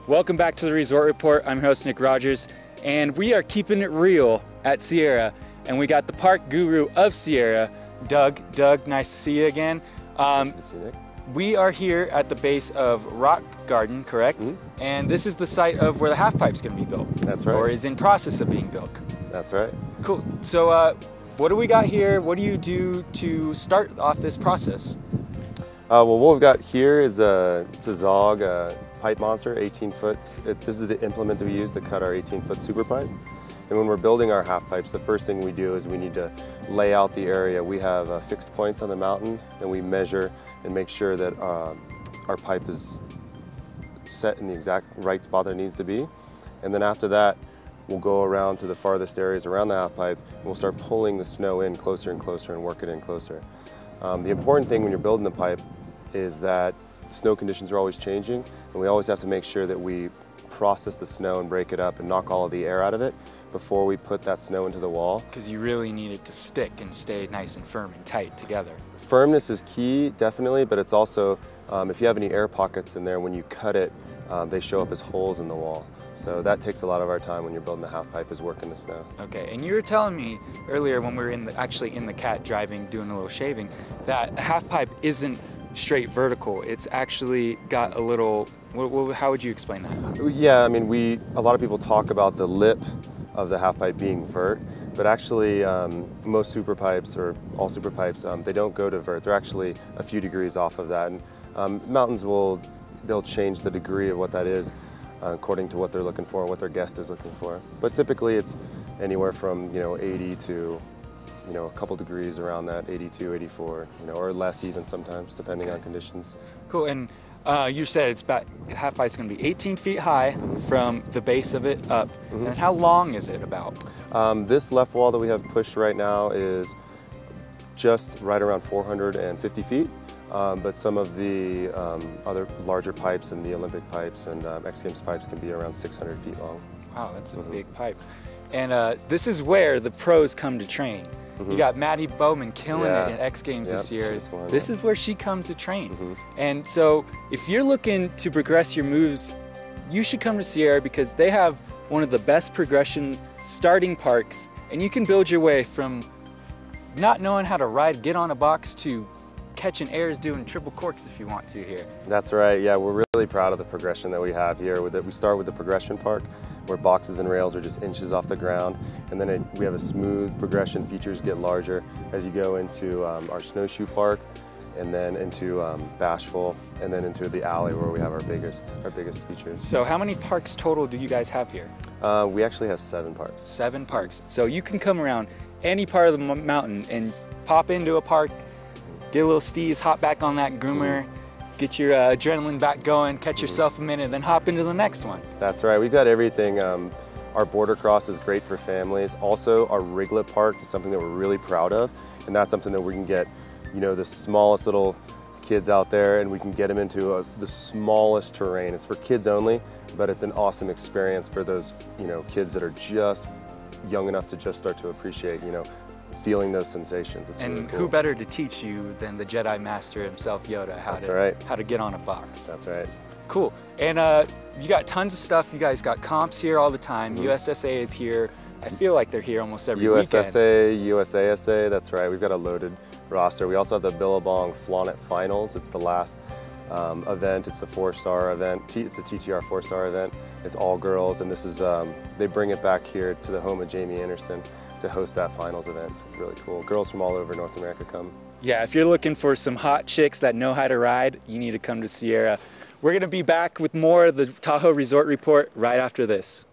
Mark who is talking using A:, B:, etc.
A: Welcome back to the Resort Report. I'm your host Nick Rogers, and we are keeping it real at Sierra. And we got the park guru of Sierra, Doug. Doug, nice to see you again.
B: Good to see you, Nick.
A: We are here at the base of Rock Garden, correct? Mm-hmm. And this is the site of where the half pipe's going to be built.
B: That's right.
A: Or is in process of being built.
B: That's right.
A: Cool. So what do we got here? What do you do to start off this process?
B: Well, what we've got here is it's a Zog pipe monster, 18-foot. This is the implement that we use to cut our 18-foot super pipe. And when we're building our half pipes, the first thing we do is we need to lay out the area. We have fixed points on the mountain, and we measure and make sure that our pipe is set in the exact right spot that it needs to be. And then after that, we'll go around to the farthest areas around the half pipe, and we'll start pulling the snow in closer and closer and work it in closer. The important thing when you're building the pipe is that snow conditions are always changing, and we always have to make sure that we process the snow and break it up and knock all of the air out of it before we put that snow into the wall. Because
A: you really need it to stick and stay nice and firm and tight together.
B: Firmness is key, definitely, but it's also, if you have any air pockets in there, when you cut it, they show up as holes in the wall. So that takes a lot of our time when you're building the half pipe, is working the snow.
A: Okay, and you were telling me earlier when we were actually in the cat driving, doing a little shaving, that half pipe isn't straight vertical. It's actually got a little, how would you explain that?
B: Yeah, I mean, a lot of people talk about the lip of the half pipe being vert, but actually most super pipes, or all super pipes, they don't go to vert. They're actually a few degrees off of that. And mountains they'll change the degree of what that is according to what they're looking for and what their guest is looking for. But typically it's anywhere from 80 to a couple degrees around that, 82, 84, or less even sometimes, depending on conditions.
A: Cool, and you said it's about, half pipe's gonna be 18 feet high from the base of it up. Mm-hmm. And how long is it about?
B: This left wall that we have pushed right now is just right around 450 feet. But some of the other larger pipes and the Olympic pipes and X Games pipes can be around 600 feet long.
A: Wow, that's a big pipe. And this is where the pros come to train. You got Maddie Bowman killing it in X Games this year. This is where she comes to train. And so if you're looking to progress your moves, you should come to Sierra because they have one of the best progression starting parks, and you can build your way from not knowing how to ride, get on a box, to catching airs, doing triple corks if you want to here.
B: That's right, yeah, we're really proud of the progression that we have here. We start with the progression park, where boxes and rails are just inches off the ground, and then we have a smooth progression. Features get larger as you go into our snowshoe park, and then into Bashful, and then into the alley where we have our biggest features.
A: So how many parks total do you guys have here?
B: We actually have 7 parks.
A: 7 parks. So you can come around any part of the mountain and pop into a park, get a little steez, hop back on that groomer, get your adrenaline back going, catch yourself a minute, then hop into the next one.
B: That's right, we've got everything. Our border cross is great for families. Also, our Riglet Park is something that we're really proud of, and that's something that we can get, the smallest little kids out there, and we can get them into the smallest terrain. It's for kids only, but it's an awesome experience for those, kids that are just young enough to just start to appreciate, feeling those sensations. It's
A: and
B: really cool.
A: Who better to teach you than the Jedi Master himself, Yoda, how to get on a box.
B: That's right.
A: Cool. And you got tons of stuff. You guys got comps here all the time. USSA is here. I feel like they're here almost every weekend.
B: USASA, that's right. We've got a loaded roster. We also have the Billabong Flaunet Finals. It's the last event. It's a 4-star event. It's a TTR 4-star event. It's all girls, and this is they bring it back here to the home of Jamie Anderson to host that finals event. It's really cool. Girls from all over North America come.
A: Yeah, if you're looking for some hot chicks that know how to ride, you need to come to Sierra. We're going to be back with more of the Tahoe Resort Report right after this.